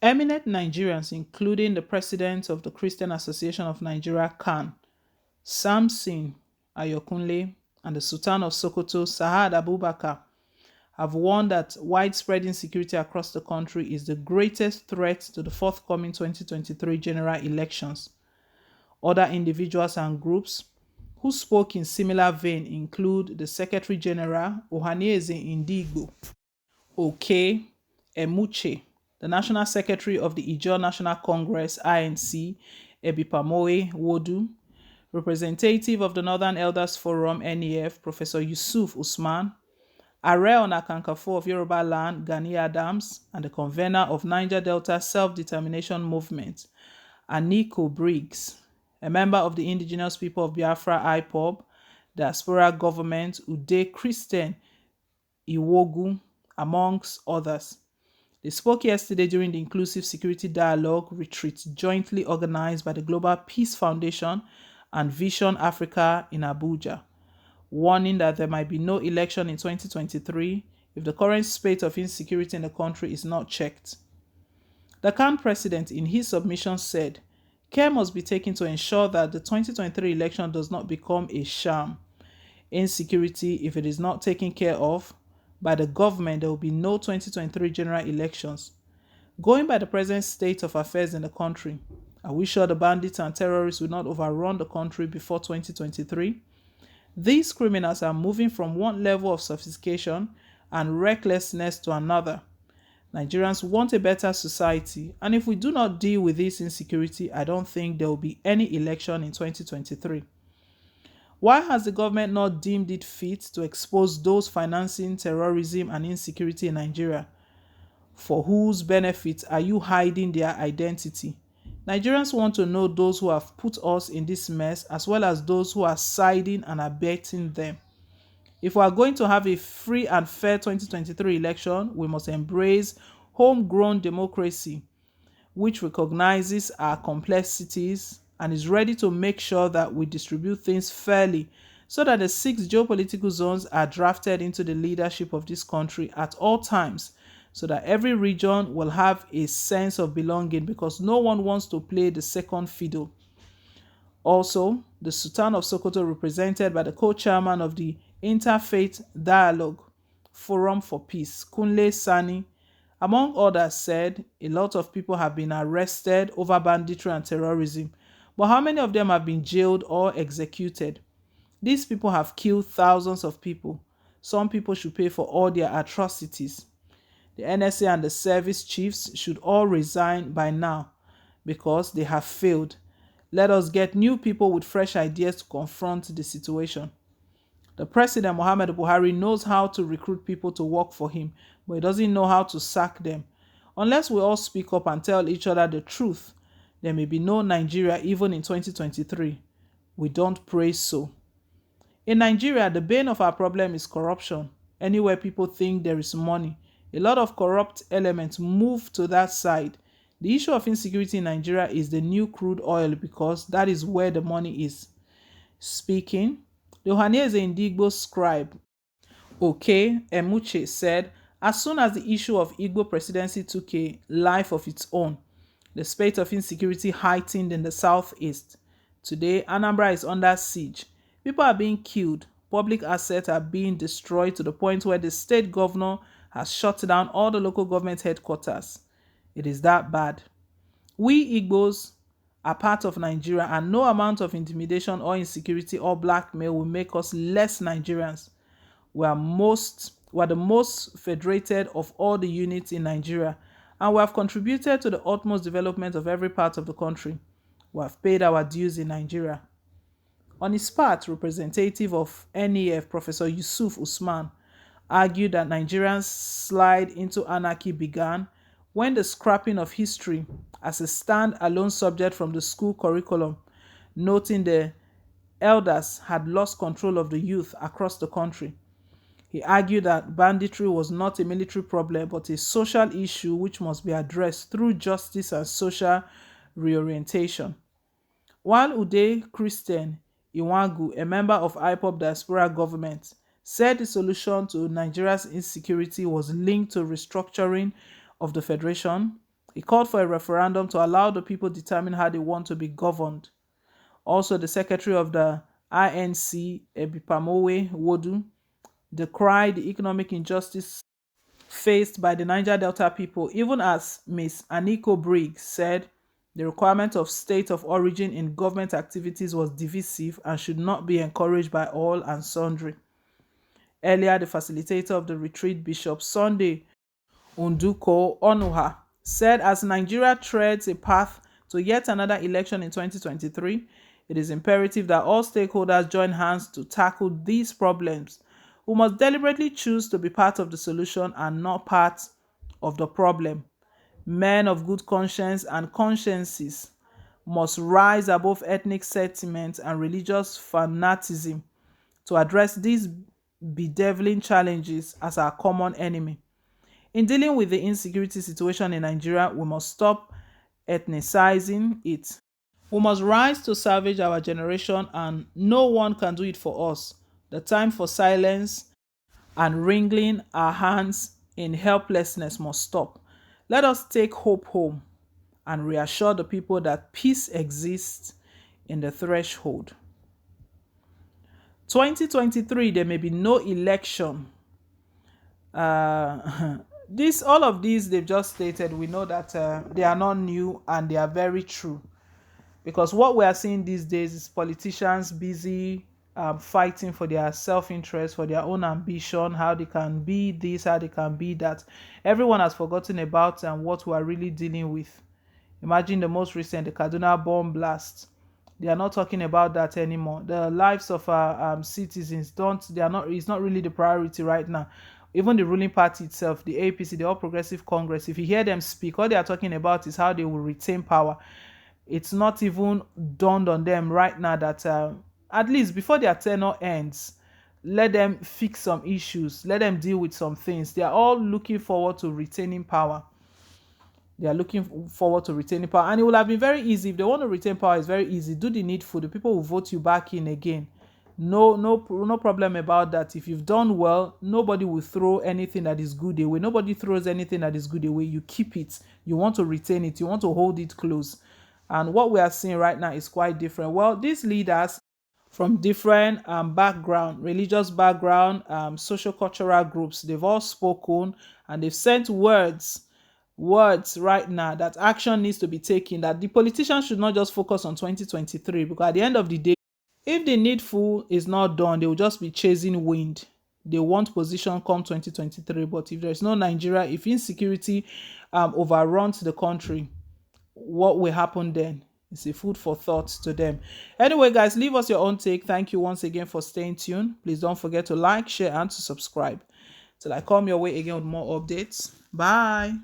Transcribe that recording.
Eminent Nigerians, including the president of the Christian Association of Nigeria, CAN, Samson Ayokunle, and the Sultan of Sokoto, Sahad Abubakar, have warned that widespread insecurity across the country is the greatest threat to the forthcoming 2023 general elections. Other individuals and groups who spoke in similar vein include the Secretary General Ohanaeze Indigbo, Oke Emuche, the National Secretary of the Ijaw National Congress (INC), Ebipamoe Wodu, representative of the Northern Elders Forum (NEF), Professor Yusuf Usman, Ààrẹ Ọ̀nà Kakanfò of Yoruba Land, Gani Adams, and the convener of Niger Delta Self-Determination Movement, Aniko Briggs, a member of the Indigenous People of Biafra IPOB, Diaspora Government, Ude Christian Iwogu, amongst others. They spoke yesterday during the Inclusive Security Dialogue retreat jointly organized by the Global Peace Foundation and Vision Africa in Abuja, warning that there might be no election in 2023 if the current spate of insecurity in the country is not checked. The CAN president, in his submission, said, care must be taken to ensure that the 2023 election does not become a sham. Insecurity, if it is not taken care of by the government, there will be no 2023 general elections. Going by the present state of affairs in the country, are we sure the bandits and terrorists will not overrun the country before 2023? These criminals are moving from one level of sophistication and recklessness to another. Nigerians want a better society, and if we do not deal with this insecurity, I don't think there will be any election in 2023. Why has the government not deemed it fit to expose those financing terrorism and insecurity in Nigeria? For whose benefit are you hiding their identity? Nigerians want to know those who have put us in this mess as well as those who are siding and abetting them. If we are going to have a free and fair 2023 election, we must embrace homegrown democracy, which recognizes our complexities and is ready to make sure that we distribute things fairly so that the 6 geopolitical zones are drafted into the leadership of this country at all times, so that every region will have a sense of belonging because no one wants to play the second fiddle. Also, the Sultan of Sokoto, represented by the co-chairman of the Interfaith Dialogue Forum for Peace, Kunle Sani, among others, said a lot of people have been arrested over banditry and terrorism, but how many of them have been jailed or executed? These people have killed thousands of people. Some people should pay for all their atrocities. The NSA and the service chiefs should all resign by now because they have failed. Let us get new people with fresh ideas to confront the situation. The president, Muhammadu Buhari, knows how to recruit people to work for him, but he doesn't know how to sack them. Unless we all speak up and tell each other the truth, there may be no Nigeria even in 2023. We don't pray so. In Nigeria, the bane of our problem is corruption. Anywhere people think there is money, a lot of corrupt elements move to that side. The issue of insecurity in Nigeria is the new crude oil because that is where the money is. Speaking, the Ohanaeze Indigbo scribe, Oke Emuche, said, as soon as the issue of Igbo presidency took a life of its own, the spate of insecurity heightened in the southeast. Today, Anambra is under siege. People are being killed. Public assets are being destroyed to the point where the state governor has shut down all the local government headquarters. It is that bad. We Igbos are part of Nigeria, and no amount of intimidation or insecurity or blackmail will make us less Nigerians. We are the most federated of all the units in Nigeria, and we have contributed to the utmost development of every part of the country. We have paid our dues in Nigeria. On his part, representative of NEF, Professor Yusuf Usman, argued that Nigerians' slide into anarchy began when the scrapping of history as a stand-alone subject from the school curriculum, noting the elders had lost control of the youth across the country. He argued that banditry was not a military problem but a social issue which must be addressed through justice and social reorientation. While Ude Christian Iwagu, a member of IPOB Diaspora Government, said the solution to Nigeria's insecurity was linked to restructuring of the federation, He called for a referendum to allow the people determine how they want to be governed. Also, the secretary of the INC, Ebipamowe Wodu, decried the economic injustice faced by the Niger Delta people, even as Ms. Aniko Briggs said the requirement of state of origin in government activities was divisive and should not be encouraged by all and sundry. Earlier, the facilitator of the retreat, Bishop Sunday Unduko Onuha, said as Nigeria treads a path to yet another election in 2023, it is imperative that all stakeholders join hands to tackle these problems. We must deliberately choose to be part of the solution and not part of the problem. Men of good conscience and consciences must rise above ethnic sentiment and religious fanaticism to address these bedeviling challenges as our common enemy. In dealing with the insecurity situation in Nigeria, we must stop ethnicizing it. We must rise to salvage our generation, and no one can do it for us. The time for silence and wringing our hands in helplessness must stop. Let us take hope home and reassure the people that peace exists in the threshold. 2023, there may be no election. All of these they've just stated, we know that they are not new and they are very true. Because what we are seeing these days is politicians busy fighting for their self-interest, for their own ambition, how they can be this, how they can be that. Everyone has forgotten about what we are really dealing with. Imagine the most recent, the Kaduna bomb blast. They are not talking about that anymore. The lives of our citizens it's not really the priority right now. Even the ruling party itself, the APC, the All Progressive Congress, if you hear them speak, all they are talking about is how they will retain power. It's not even dawned on them right now that at least before their tenure ends, let them fix some issues, let them deal with some things. They are all looking forward to retaining power. And it will have been very easy. If they want to retain power, it's very easy. Do the needful. The people will vote you back in again. No problem about that. If you've done well, nobody will throw anything that is good away. Nobody throws anything that is good away. You keep it. You want to retain it. You want to hold it close. And what we are seeing right now is quite different. Well, these leaders from different background, religious background, social-cultural groups, they've all spoken and they've sent words right now that action needs to be taken, that the politicians should not just focus on 2023, because at the end of the day, if the needful is not done, they will just be chasing wind. They want position come 2023, but if there's no Nigeria, if insecurity overruns the country, what will happen then? It's a food for thought to them. Anyway, guys, leave us your own take. Thank you once again for staying tuned. Please don't forget to like, share, and to subscribe. Till I come your way again with more updates. Bye.